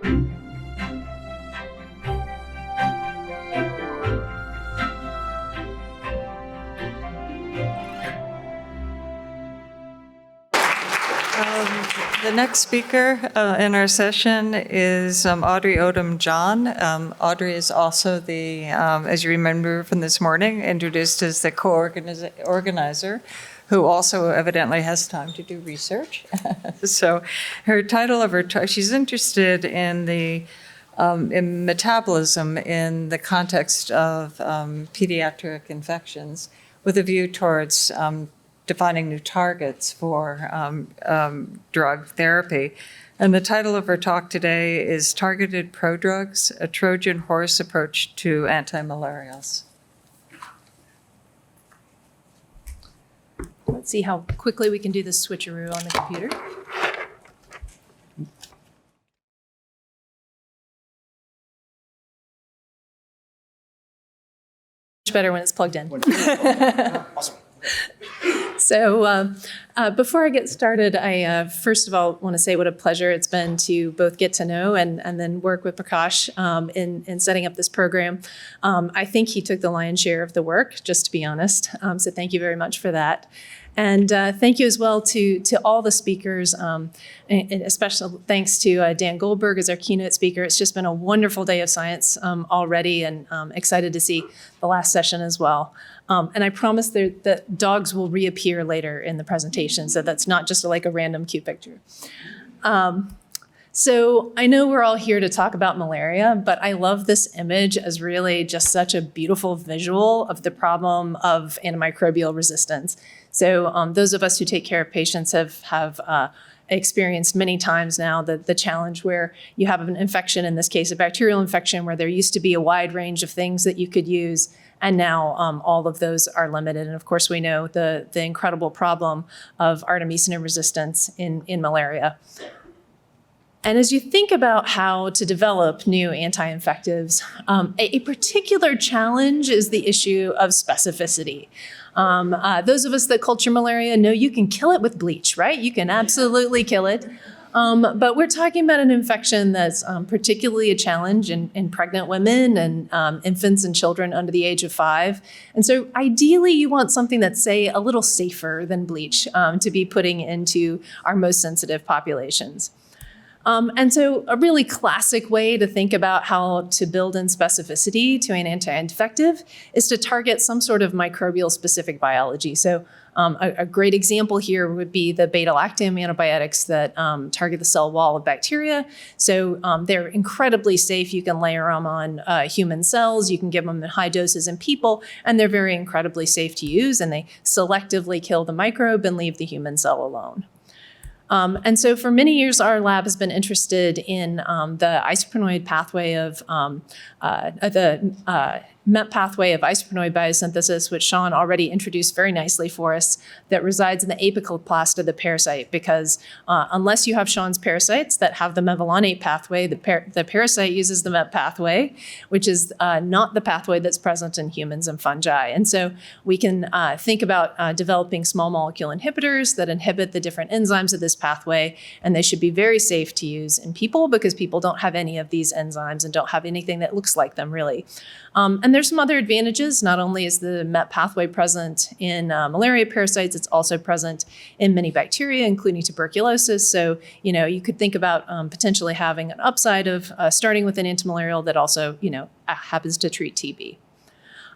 The next speaker in our session is Audrey Odom John. Audrey is also the, as you remember from this morning, introduced as the co-organizer, who also evidently has time to do research. So her title of her talk, she's interested in the in metabolism in the context of pediatric infections with a view towards defining new targets for drug therapy. And the title of her talk today is Targeted Prodrugs, a Trojan Horse Approach to Antimalarials. Let's see how quickly we can do this switcheroo on the computer. Much better when it's plugged in. Awesome. So before I get started, I first of all want to say what a pleasure it's been to both get to know and then work with Prakash in setting up this program. I think he took the lion's share of the work, just to be honest. So thank you very much for that. And thank you as well to all the speakers, and especially thanks to Dan Goldberg as our keynote speaker. It's just been a wonderful day of science already, and excited to see the last session as well. And I promise that dogs will reappear later in the presentation, so that's not just like a random cute picture. So I know we're all here to talk about malaria, but I love this image as really just such a beautiful visual of the problem of antimicrobial resistance. So those of us who take care of patients have experienced many times now the challenge where you have an infection, in this case a bacterial infection, where there used to be a wide range of things that you could use, and now all of those are limited. And of course we know the incredible problem of artemisinin resistance in malaria. And as you think about how to develop new anti-infectives, a particular challenge is the issue of specificity. Those of us that culture malaria know you can kill it with bleach, right? You can absolutely kill it. But we're talking about an infection that's particularly a challenge in pregnant women and infants and children under the age of 5. And so ideally you want something that's, say, a little safer than bleach to be putting into our most sensitive populations. And so a really classic way to think about how to build in specificity to an anti-infective is to target some sort of microbial specific biology. So a great example here would be the beta-lactam antibiotics that target the cell wall of bacteria. So they're incredibly safe. You can layer them on human cells. You can give them in high doses in people, and they're very incredibly safe to use. And they selectively kill the microbe and leave the human cell alone. And so for many years, our lab has been interested in the isoprenoid pathway of the MET pathway of isoprenoid biosynthesis, which Sean already introduced very nicely for us, that resides in the apical of the parasite, because unless you have Sean's parasites that have the mevalonate pathway, the parasite uses the MET pathway, which is not the pathway that's present in humans and fungi. And so we can think about developing small molecule inhibitors that inhibit the different enzymes of this pathway, and they should be very safe to use in people because people don't have any of these enzymes and don't have anything that looks like them really. And there's some other advantages. Not only is the MET pathway present in malaria parasites, it's also present in many bacteria, including tuberculosis. So, you could think about potentially having an upside of starting with an antimalarial that also, happens to treat TB.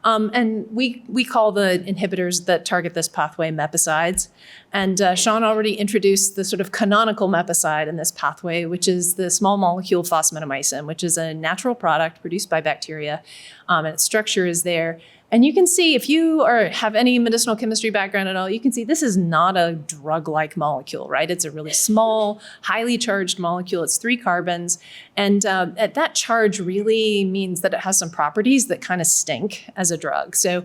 And we call the inhibitors that target this pathway mepicides. And Sean already introduced the sort of canonical mepicide in this pathway, which is the small molecule fosmetamycin, which is a natural product produced by bacteria. And its structure is there. And you can see, if you have any medicinal chemistry background at all, you can see this is not a drug-like molecule, right? It's a really small, highly charged molecule. It's 3 carbons. And that charge really means that it has some properties that kind of stink as a drug. So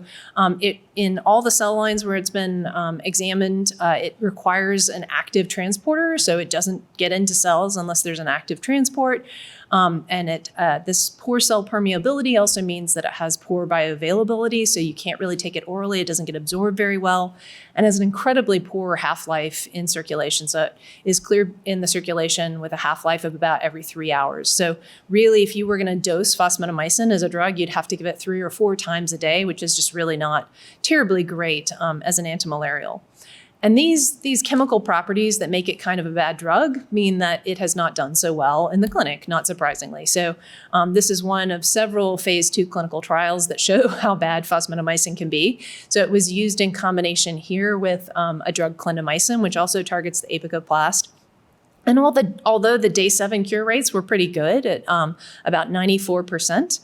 in all the cell lines where it's been examined, it requires an active transporter. So it doesn't get into cells unless there's an active transport. And this poor cell permeability also means that it has poor bioavailability, so you can't really take it orally. It doesn't get absorbed very well, and has an incredibly poor half-life in circulation. So it is cleared in the circulation with a half-life of about every 3 hours. So really, if you were going to dose fosmenomycin as a drug, you'd have to give it 3 or 4 times a day, which is just really not terribly great as an antimalarial. And these chemical properties that make it kind of a bad drug mean that it has not done so well in the clinic, not surprisingly. So this is one of several phase 2 clinical trials that show how bad fosmenomycin can be. So it was used in combination here with a drug clindamycin, which also targets the apicoplast. And although the day 7 cure rates were pretty good at about 94%,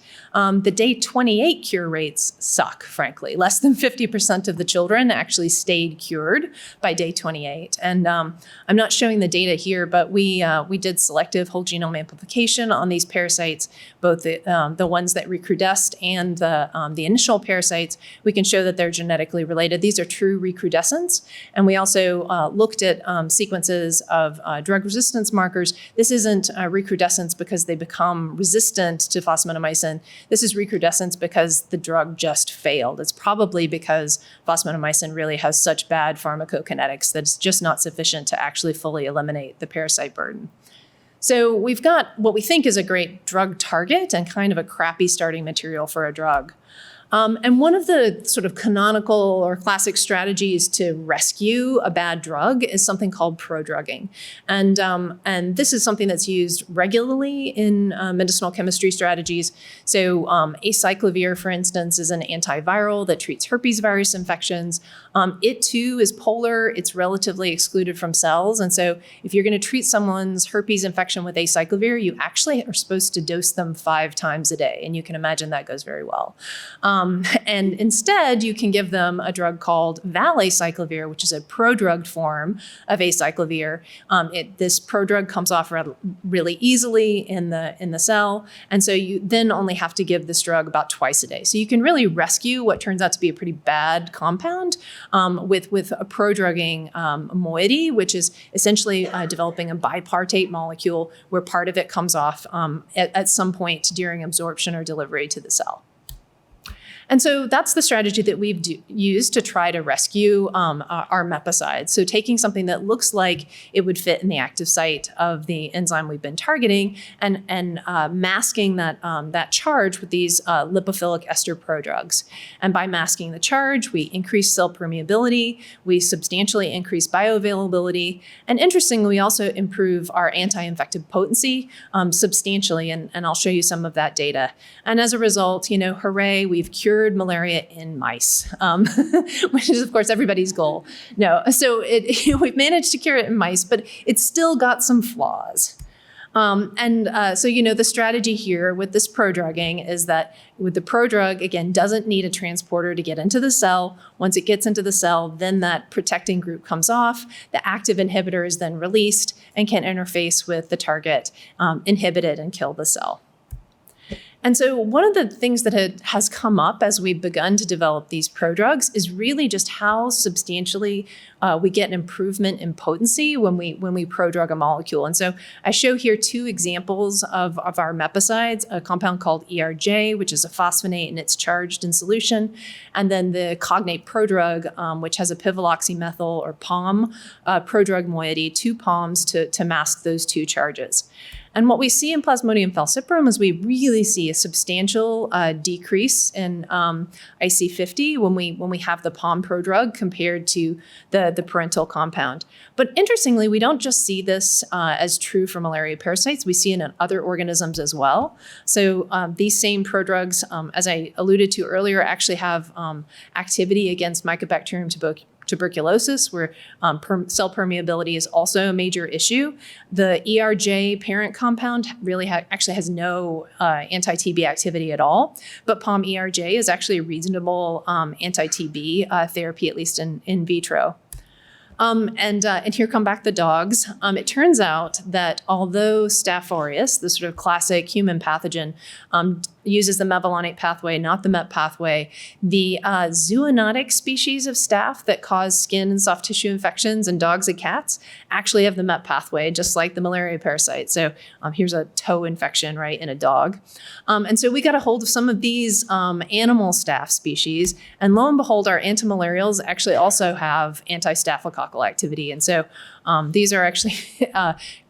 the day 28 cure rates suck, frankly. Less than 50% of the children actually stayed cured by day 28. And I'm not showing the data here, but we did selective whole genome amplification on these parasites, both the ones that recrudesced and the initial parasites. We can show that they're genetically related. These are true recrudescents. And we also looked at sequences of drug resistance markers. This isn't recrudescence because they become resistant to fosmenomycin. This is recrudescence because the drug just failed. It's probably because fosmenomycin really has such bad pharmacokinetics that it's just not sufficient to actually fully eliminate the parasite burden. So we've got what we think is a great drug target and kind of a crappy starting material for a drug. And one of the sort of canonical or classic strategies to rescue a bad drug is something called prodrugging. And this is something that's used regularly in medicinal chemistry strategies. So acyclovir, for instance, is an antiviral that treats herpes virus infections. It too is polar. It's relatively excluded from cells. And so if you're going to treat someone's herpes infection with acyclovir, you actually are supposed to dose them 5 times a day. And you can imagine that goes very well. And instead, you can give them a drug called valacyclovir, which is a prodrugged form of acyclovir. This prodrug comes off really easily in the cell, and so you then only have to give this drug about twice a day. So you can really rescue what turns out to be a pretty bad compound with a prodrugging moiety, which is essentially developing a bipartite molecule where part of it comes off at some point during absorption or delivery to the cell. And so that's the strategy that we've used to try to rescue our mepicides. So taking something that looks like it would fit in the active site of the enzyme we've been targeting and masking that charge with these lipophilic ester prodrugs. And by masking the charge, we increase cell permeability, we substantially increase bioavailability, and interestingly, we also improve our anti-infective potency substantially, and I'll show you some of that data. And as a result, hooray, we've cured malaria in mice, which is, of course, everybody's goal. No, so we've managed to cure it in mice, but it's still got some flaws. So the strategy here with this prodrugging is that with the prodrug, again, doesn't need a transporter to get into the cell. Once it gets into the cell, then that protecting group comes off. The active inhibitor is then released and can interface with the target, inhibit it, and kill the cell. And so one of the things that has come up as we've begun to develop these prodrugs is really just how substantially we get an improvement in potency when we prodrug a molecule. And so I show here 2 examples of our mepicides, a compound called ERJ, which is a phosphonate and it's charged in solution, and then the cognate prodrug, which has a piviloxymethyl or POM prodrug moiety, 2 POMs to mask those 2 charges. And what we see in Plasmodium falciparum is we really see a substantial decrease in IC50 when we have the POM prodrug compared to the parental compound. But interestingly, we don't just see this as true for malaria parasites. We see it in other organisms as well. So these same prodrugs, as I alluded to earlier, actually have activity against Mycobacterium tuberculosis, where cell permeability is also a major issue. The ERJ parent compound really actually has no anti-TB activity at all, but POM-ERJ is actually a reasonable anti-TB therapy, at least in vitro. And here come back the dogs. It turns out that although Staph aureus, the sort of classic human pathogen, uses the mevalonate pathway, not the MET pathway, the zoonotic species of staph that cause skin and soft tissue infections in dogs and cats actually have the MET pathway, just like the malaria parasite. So here's a toe infection, right, in a dog. And so we got a hold of some of these animal staph species, and lo and behold, our antimalarials actually also have anti-staphylococcal activity. And so these are actually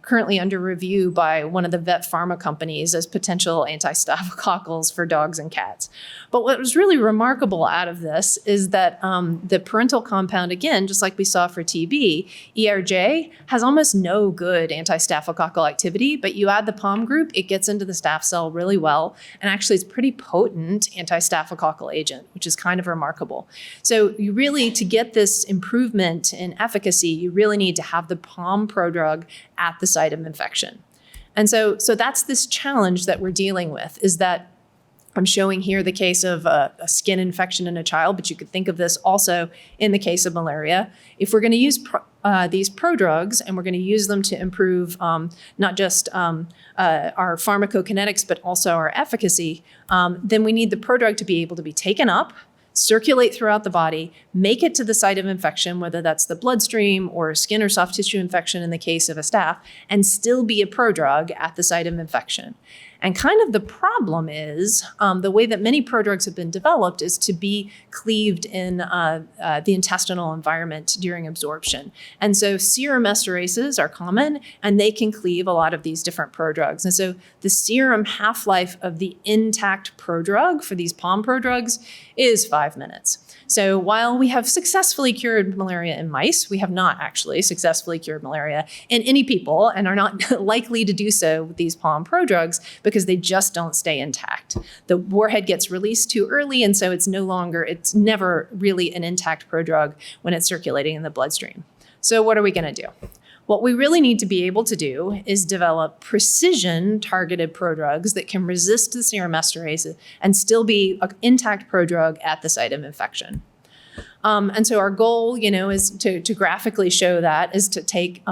currently under review by one of the vet pharma companies as potential anti-staphylococcals for dogs and cats. But what was really remarkable out of this is that the parental compound, again, just like we saw for TB, ERJ has almost no good anti-staphylococcal activity, but you add the POM group, it gets into the staph cell really well, and actually it's a pretty potent anti-staphylococcal agent, which is kind of remarkable. So you really, to get this improvement in efficacy, you really need to have the POM prodrug at the site of infection. And so that's this challenge that we're dealing with, is that I'm showing here the case of a skin infection in a child, but you could think of this also in the case of malaria. If we're going to use these prodrugs and we're going to use them to improve not just our pharmacokinetics, but also our efficacy, then we need the prodrug to be able to be taken up, circulate throughout the body, make it to the site of infection, whether that's the bloodstream or skin or soft tissue infection in the case of a staph, and still be a prodrug at the site of infection. And kind of the problem is the way that many prodrugs have been developed is to be cleaved in the intestinal environment during absorption. And so serum esterases are common, and they can cleave a lot of these different prodrugs. And so the serum half-life of the intact prodrug for these POM prodrugs is 5 minutes. So while we have successfully cured malaria in mice, we have not actually successfully cured malaria in any people, and are not likely to do so with these POM prodrugs because they just don't stay intact. The warhead gets released too early, and so it's never really an intact prodrug when it's circulating in the bloodstream. So what are we going to do? What we really need to be able to do is develop precision targeted prodrugs that can resist the serum esterase and still be an intact prodrug at the site of infection. And so our goal, is to graphically show that, is to take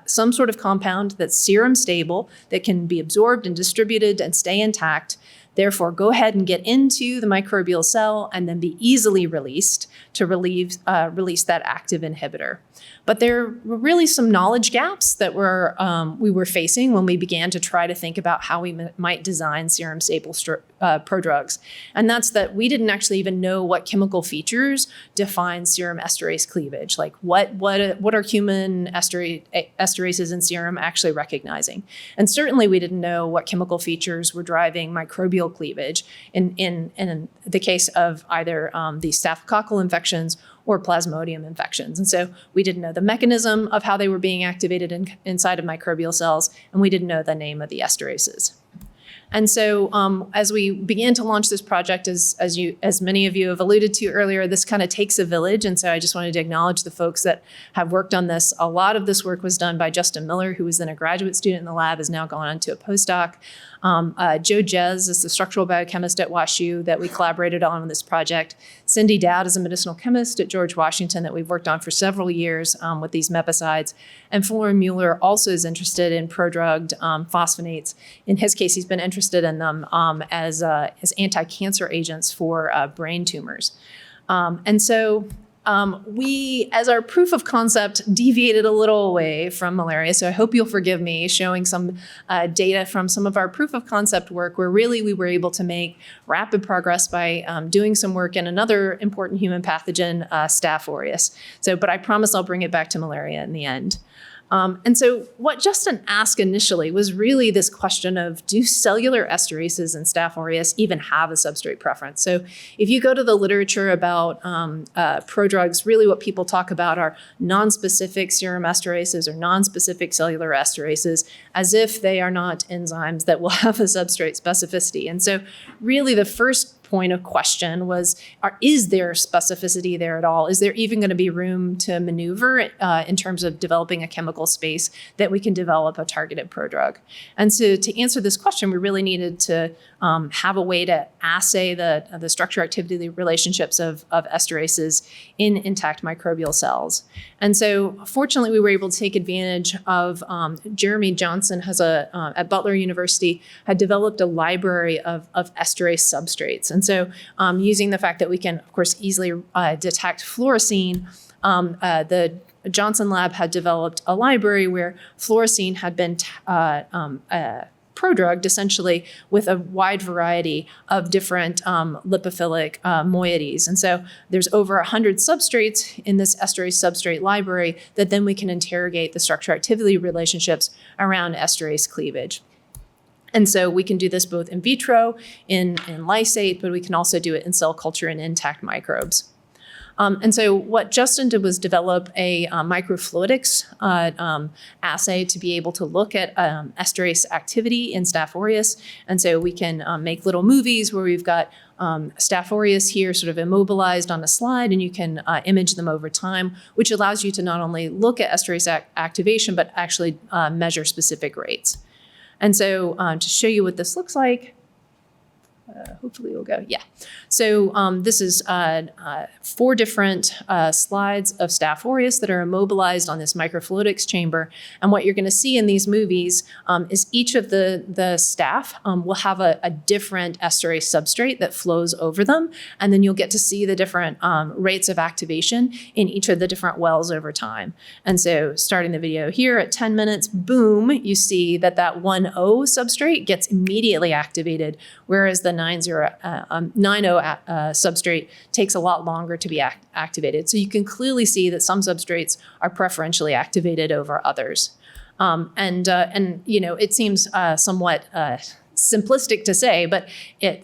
some sort of compound that's serum stable, that can be absorbed and distributed and stay intact. Therefore, go ahead and get into the microbial cell and then be easily released to release that active inhibitor. But there were really some knowledge gaps that we were facing when we began to try to think about how we might design serum stable prodrugs. And that's that we didn't actually even know what chemical features define serum esterase cleavage. Like what are human esterases in serum actually recognizing? And certainly we didn't know what chemical features were driving microbial cleavage in the case of either these staphylococcal infections or plasmodium infections. And so we didn't know the mechanism of how they were being activated inside of microbial cells, and we didn't know the name of the esterases. And so as we began to launch this project, as many of you have alluded to earlier, this kind of takes a village. And so I just wanted to acknowledge the folks that have worked on this. A lot of this work was done by Justin Miller, who was then a graduate student in the lab, has now gone on to a postdoc. Joe Jez is the structural biochemist at WashU that we collaborated on this project. Cindy Dowd is a medicinal chemist at George Washington that we've worked on for several years with these mepicides. And Florian Mueller also is interested in prodrugged phosphonates. In his case, he's been interested in them as anti-cancer agents for brain tumors. And so we, as our proof of concept, deviated a little away from malaria. So I hope you'll forgive me showing some data from some of our proof of concept work where really we were able to make rapid progress by doing some work in another important human pathogen, Staph aureus. But I promise I'll bring it back to malaria in the end. And so what Justin asked initially was really this question of, do cellular esterases in Staph aureus even have a substrate preference? So if you go to the literature about prodrugs, really what people talk about are nonspecific serum esterases or nonspecific cellular esterases, as if they are not enzymes that will have a substrate specificity. And so really the first point of question was, is there specificity there at all? Is there even going to be room to maneuver in terms of developing a chemical space that we can develop a targeted prodrug? And so to answer this question, we really needed to have a way to assay the structure-activity relationships of esterases in intact microbial cells. And so fortunately, we were able to take advantage of Jeremy Johnson at Butler University had developed a library of esterase substrates. And so using the fact that we can, of course, easily detect fluorescein, the Johnson lab had developed a library where fluorescein had been prodrugged essentially with a wide variety of different lipophilic moieties. And so there's over 100 substrates in this esterase substrate library that then we can interrogate the structure-activity relationships around esterase cleavage. And so we can do this both in vitro, in lysate, but we can also do it in cell culture in intact microbes. And so what Justin did was develop a microfluidics assay to be able to look at esterase activity in Staph aureus. And so we can make little movies where we've got Staph aureus here sort of immobilized on a slide, and you can image them over time, which allows you to not only look at esterase activation, but actually measure specific rates. And so to show you what this looks like, hopefully we'll go, yeah. So this is 4 different slides of Staph aureus that are immobilized on this microfluidics chamber. And what you're gonna see in these movies is each of the staph will have a different esterase substrate that flows over them. And then you'll get to see the different rates of activation in each of the different wells over time. And so starting the video here at 10 minutes, boom, you see that 1O substrate gets immediately activated, whereas the 90 substrate takes a lot longer to be activated. So you can clearly see that some substrates are preferentially activated over others. And you know, it seems somewhat simplistic to say, but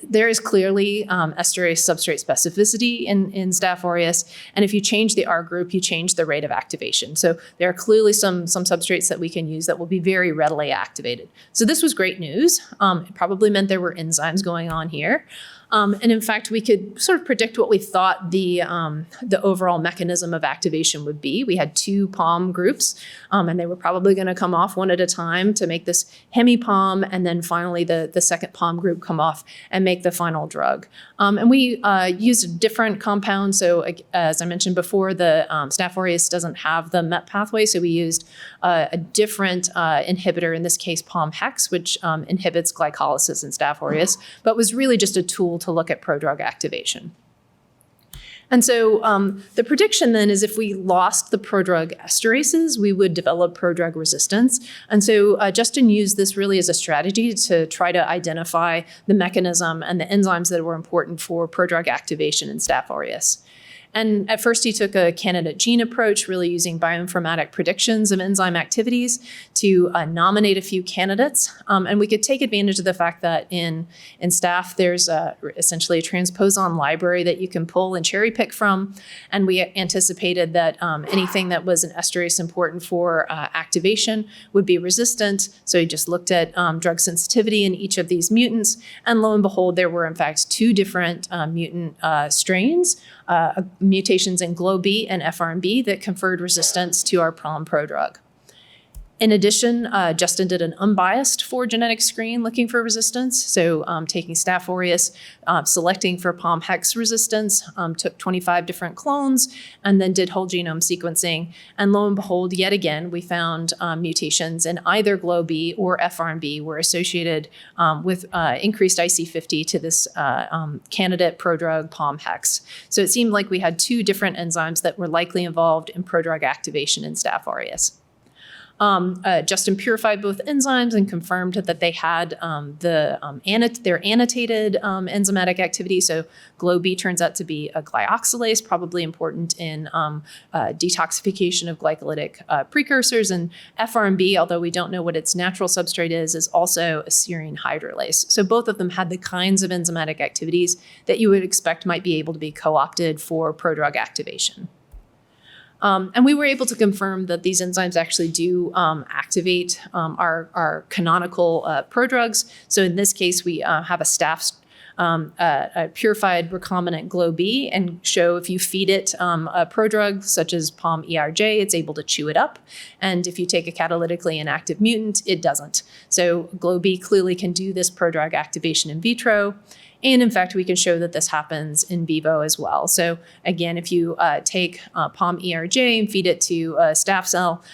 there is clearly esterase substrate specificity in Staph aureus. And if you change the R group, you change the rate of activation. So there are clearly some substrates that we can use that will be very readily activated. So this was great news. It probably meant there were enzymes going on here. And in fact, we could sort of predict what we thought the overall mechanism of activation would be. We had 2 POM groups, and they were probably going to come off one at a time to make this hemi-POM, and then finally the second POM group come off and make the final drug. And we used a different compound. So as I mentioned before, the Staph aureus doesn't have the MET pathway, so we used a different inhibitor, in this case POM-HEX, which inhibits glycolysis in Staph aureus, but was really just a tool to look at prodrug activation. And so the prediction then is if we lost the prodrug esterases, we would develop prodrug resistance. And so Justin used this really as a strategy to try to identify the mechanism and the enzymes that were important for prodrug activation in Staph aureus. And at first he took a candidate gene approach, really using bioinformatic predictions of enzyme activities to nominate a few candidates. And we could take advantage of the fact that in Staph, there's essentially a transposon library that you can pull and cherry pick from. And we anticipated that anything that was an esterase important for activation would be resistant. So he just looked at drug sensitivity in each of these mutants. And lo and behold, there were in fact 2 different mutant strains, mutations in GLO-B and FRNB that conferred resistance to our POM prodrug. In addition, Justin did an unbiased 4 genetic screen looking for resistance. So taking Staph aureus, selecting for POM-HEX resistance, took 25 different clones, and then did whole genome sequencing. And lo and behold, yet again, we found mutations in either GLO-B or FRNB were associated with increased IC50 to this candidate prodrug POM-HEX. So it seemed like we had 2 different enzymes that were likely involved in prodrug activation in Staph aureus. Justin purified both enzymes and confirmed that they had their annotated enzymatic activity. So GLO-B turns out to be a glyoxylase, probably important in detoxification of glycolytic precursors. And FRNB, although we don't know what its natural substrate is also a serine hydrolase. So both of them had the kinds of enzymatic activities that you would expect might be able to be co-opted for prodrug activation. And we were able to confirm that these enzymes actually do activate our canonical prodrugs. So in this case, we have a Staph a purified recombinant GLO-B and show if you feed it a prodrug such as POM-ERJ, it's able to chew it up. And if you take a catalytically inactive mutant, it doesn't. So GLO-B clearly can do this prodrug activation in vitro. And in fact, we can show that this happens in vivo as well. So again, if you take POM-ERJ and feed it to a staph cell,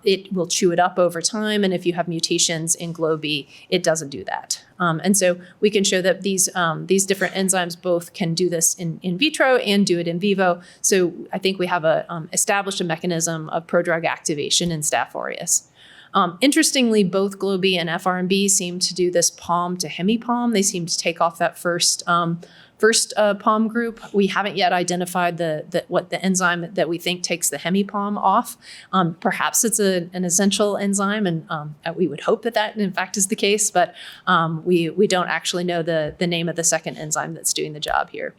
it will chew it up over time. And if you have mutations in GLO-B, it doesn't do that. And so we can show that these different enzymes both can do this in vitro and do it in vivo. So I think we have established a mechanism of prodrug activation in Staph aureus. Interestingly, both GLO-B and FRMB seem to do this POM to hemipalm. They seem to take off that first POM group. We haven't yet identified what the enzyme that we think takes the hemipalm off. Perhaps it's an essential enzyme, and we would hope that in fact is the case, but we don't actually know the name of the second enzyme that's doing the job here.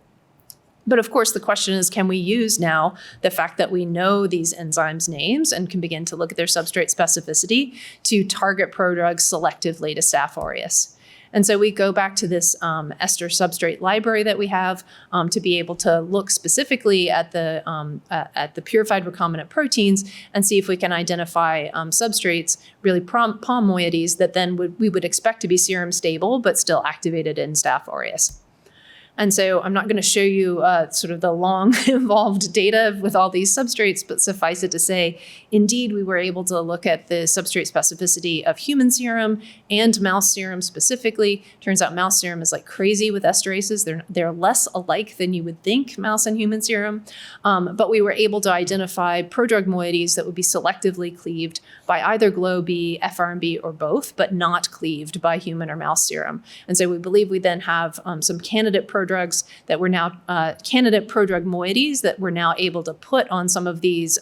But of course, the question is, can we use now the fact that we know these enzymes' names and can begin to look at their substrate specificity to target prodrugs selectively to Staph aureus? And so we go back to this ester substrate library that we have to be able to look specifically at the purified recombinant proteins and see if we can identify substrates, really POM moieties, that then we would expect to be serum stable but still activated in Staph aureus. And so I'm not going to show you sort of the long involved data with all these substrates, but suffice it to say, indeed, we were able to look at the substrate specificity of human serum and mouse serum specifically. Turns out mouse serum is like crazy with esterases. They're less alike than you would think, mouse and human serum. But we were able to identify prodrug moieties that would be selectively cleaved by either GLO-B, FRMB, or both, but not cleaved by human or mouse serum. And so we believe we then have some candidate prodrugs that we're now, candidate prodrug moieties that we're now able to put on some of these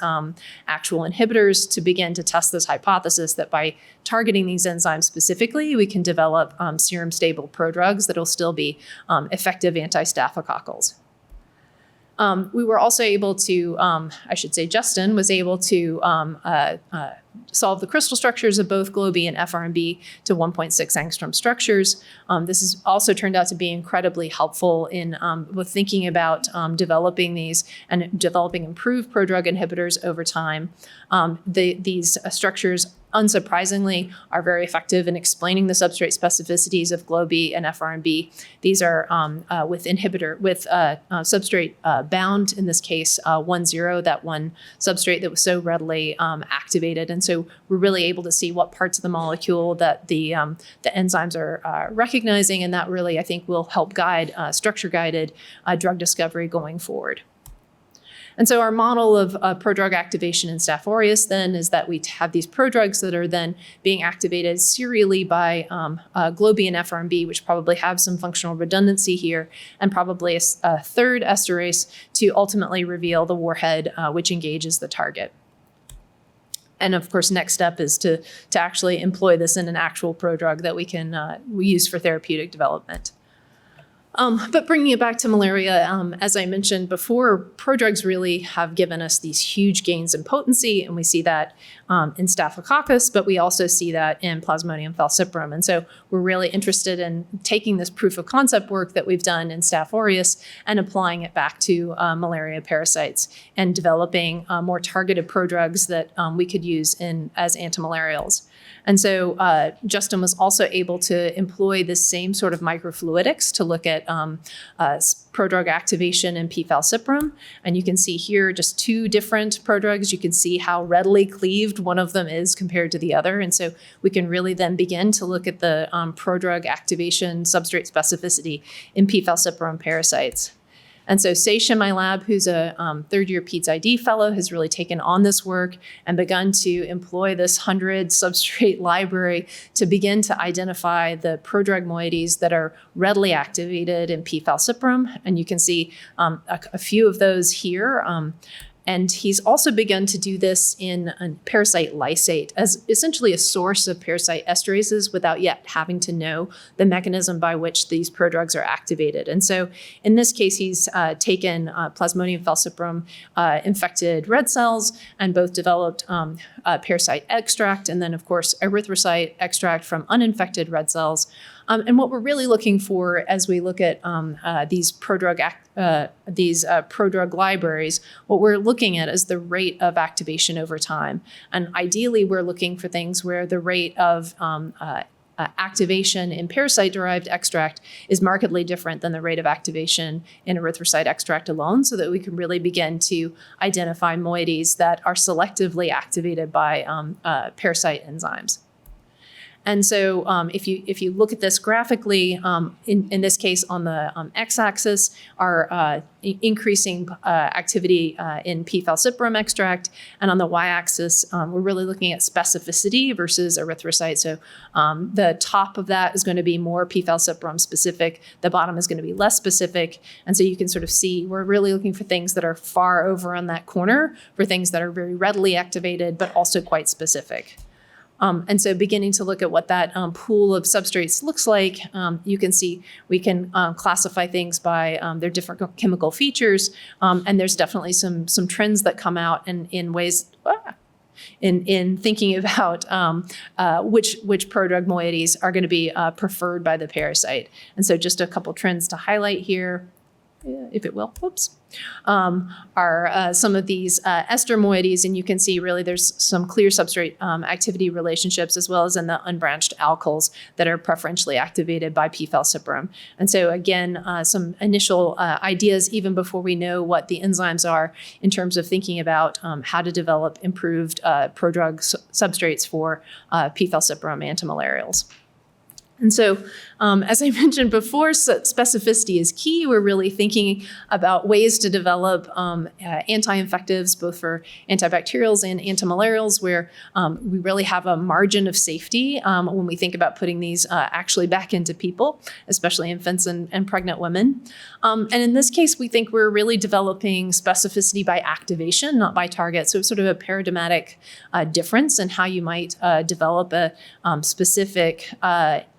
actual inhibitors to begin to test this hypothesis that by targeting these enzymes specifically, we can develop serum stable prodrugs that will still be effective anti-staphylococcals. We were also able to, Justin was able to solve the crystal structures of both GLO-B and FRMB to 1.6 angstrom structures. This has also turned out to be incredibly helpful in with thinking about developing these and developing improved prodrug inhibitors over time. These structures, unsurprisingly, are very effective in explaining the substrate specificities of GLO-B and FRMB. These are with substrate bound, in this case 1,0, that one substrate that was so readily activated. And so we're really able to see what parts of the molecule that the enzymes are recognizing, and that really, I think, will help guide structure-guided drug discovery going forward. And so our model of prodrug activation in Staph aureus then is that we have these prodrugs that are then being activated serially by GLO-B and FRMB, which probably have some functional redundancy here, and probably a third esterase to ultimately reveal the warhead which engages the target. And of course, next step is to actually employ this in an actual prodrug that we can use for therapeutic development. But bringing it back to malaria, as I mentioned before, prodrugs really have given us these huge gains in potency, and we see that in Staphylococcus, but we also see that in Plasmodium falciparum. And so we're really interested in taking this proof of concept work that we've done in Staph aureus and applying it back to malaria parasites and developing more targeted prodrugs that we could use as antimalarials. And so Justin was also able to employ the same sort of microfluidics to look at prodrug activation in P. falciparum. And you can see here just two different prodrugs. You can see how readily cleaved one of them is compared to the other. And so we can really then begin to look at the prodrug activation substrate specificity in P. falciparum parasites. And so Seish in my lab, who's a third-year Peds ID fellow, has really taken on this work and begun to employ this 100 substrate library to begin to identify the prodrug moieties that are readily activated in P. falciparum. And you can see a few of those here. And he's also begun to do this in a parasite lysate as essentially a source of parasite esterases without yet having to know the mechanism by which these prodrugs are activated. And so in this case, he's taken Plasmodium falciparum infected red cells and both developed parasite extract and then, of course, erythrocyte extract from uninfected red cells And what we're really looking for as we look at these prodrug libraries, what we're looking at is the rate of activation over time. And ideally, we're looking for things where the rate of activation in parasite-derived extract is markedly different than the rate of activation in erythrocyte extract alone, so that we can really begin to identify moieties that are selectively activated by parasite enzymes. And so if you look at this graphically, in this case on the x-axis are increasing activity in P. falciparum extract, and on the y-axis we're really looking at specificity versus erythrocyte. So the top of that is going to be more P. falciparum specific, the bottom is going to be less specific, and so you can sort of see we're really looking for things that are far over on that corner, for things that are very readily activated but also quite specific. And so beginning to look at what that pool of substrates looks like, you can see we can classify things by their different chemical features. And there's definitely some trends that come out in ways in thinking about which prodrug moieties are going to be preferred by the parasite. And so just a couple trends to highlight here, if it will, whoops, are some of these ester moieties, and you can see really there's some clear substrate activity relationships, as well as in the unbranched alkyls that are preferentially activated by P. falciparum. And so again, some initial ideas even before we know what the enzymes are in terms of thinking about how to develop improved prodrug substrates for P. falciparum antimalarials. And so, as I mentioned before, specificity is key. We're really thinking about ways to develop anti-infectives, both for antibacterials and antimalarials, where we really have a margin of safety when we think about putting these actually back into people, especially infants and pregnant women. And in this case, we think we're really developing specificity by activation, not by target. So it's sort of a paradigmatic difference in how you might develop a specific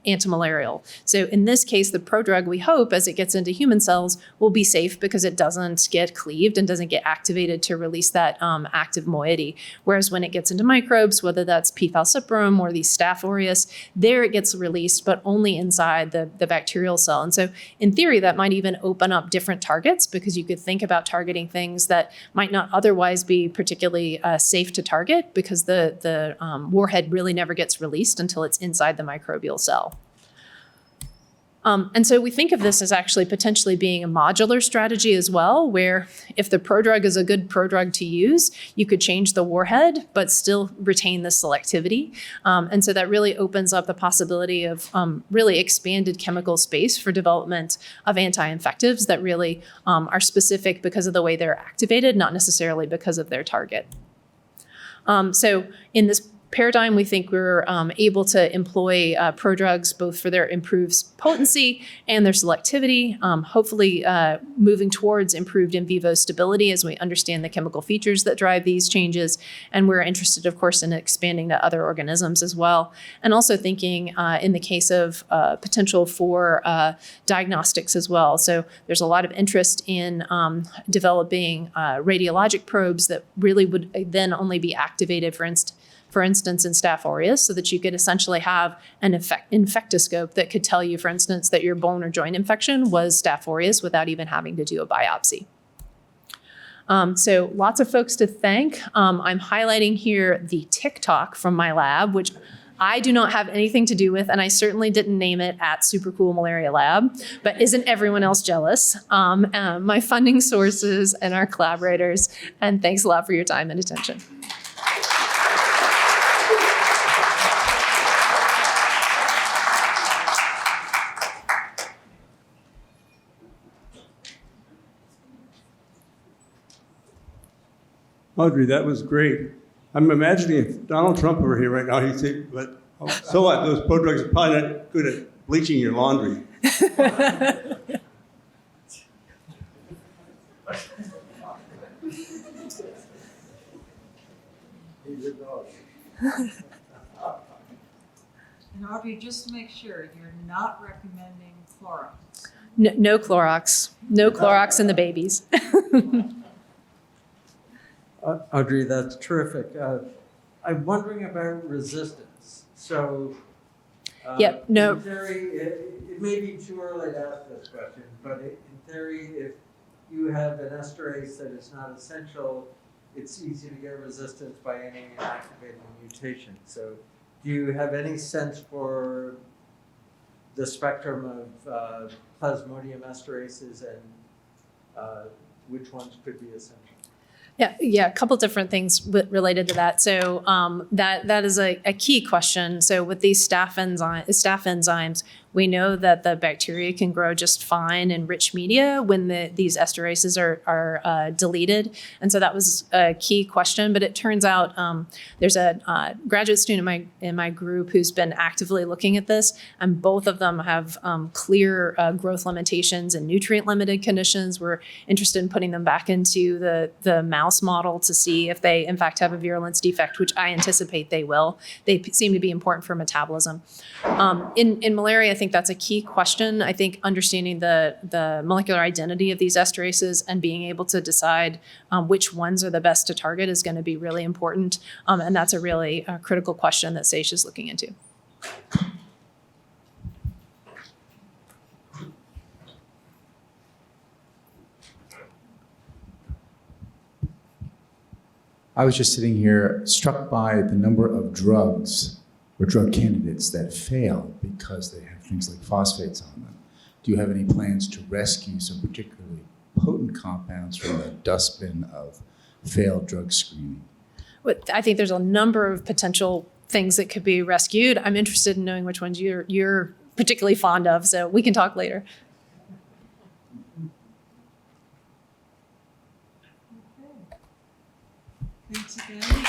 antimalarial. So in this case, the prodrug, we hope, as it gets into human cells, will be safe because it doesn't get cleaved and doesn't get activated to release that active moiety. Whereas when it gets into microbes, whether that's P. falciparum or the Staph aureus, there it gets released, but only inside the bacterial cell. And so in theory, that might even open up different targets, because you could think about targeting things that might not otherwise be particularly safe to target, because the warhead really never gets released until it's inside the microbial cell. And so we think of this as actually potentially being a modular strategy as well, where if the prodrug is a good prodrug to use, you could change the warhead, but still retain the selectivity. And so that really opens up the possibility of really expanded chemical space for development of anti-infectives that really are specific because of the way they're activated, not necessarily because of their target. So in this paradigm, we think we're able to employ prodrugs both for their improved potency and their selectivity, hopefully moving towards improved in vivo stability as we understand the chemical features that drive these changes. And we're interested, of course, in expanding to other organisms as well. And also thinking in the case of potential for diagnostics as well. So there's a lot of interest in developing radiologic probes that really would then only be activated, for instance, in Staph aureus, so that you could essentially have an infectoscope that could tell you, for instance, that your bone or joint infection was Staph aureus without even having to do a biopsy. So lots of folks to thank. I'm highlighting here the TikTok from my lab, which I do not have anything to do with, and I certainly didn't name it at Super Cool Malaria Lab, but isn't everyone else jealous? My funding sources and our collaborators, and thanks a lot for your time and attention. Audrey, that was great. I'm imagining if Donald Trump were here right now, he'd say, but so what? Those prodrugs are probably not good at bleaching your laundry. And Audrey, just to make sure, you're not recommending Clorox. No Clorox. No Clorox in the babies. Audrey, that's terrific. I'm wondering about resistance. So Yep, no. In theory, it may be too early to ask this question, but in theory, if you have an esterase that is not essential, it's easy to get resistance by any inactivating mutation. So do you have any sense for the spectrum of Plasmodium esterases and which ones could be essential? Yeah, a couple different things related to that. So that is a key question. So with these staph enzymes, we know that the bacteria can grow just fine in rich media when these esterases are deleted. And so that was a key question. But it turns out there's a graduate student in my group who's been actively looking at this, and both of them have clear growth limitations and nutrient-limited conditions. We're interested in putting them back into the mouse model to see if they, in fact, have a virulence defect, which I anticipate they will. They seem to be important for metabolism. In malaria, I think that's a key question. I think understanding the molecular identity of these esterases and being able to decide which ones are the best to target is going to be really important. And that's a really critical question that SAGE is looking into. I was just sitting here struck by the number of drugs or drug candidates that fail because they have things like phosphates on them. Do you have any plans to rescue some particularly potent compounds from the dustbin of failed drug screening? I think there's a number of potential things that could be rescued. I'm interested in knowing which ones you're particularly fond of, so we can talk later. Thanks again.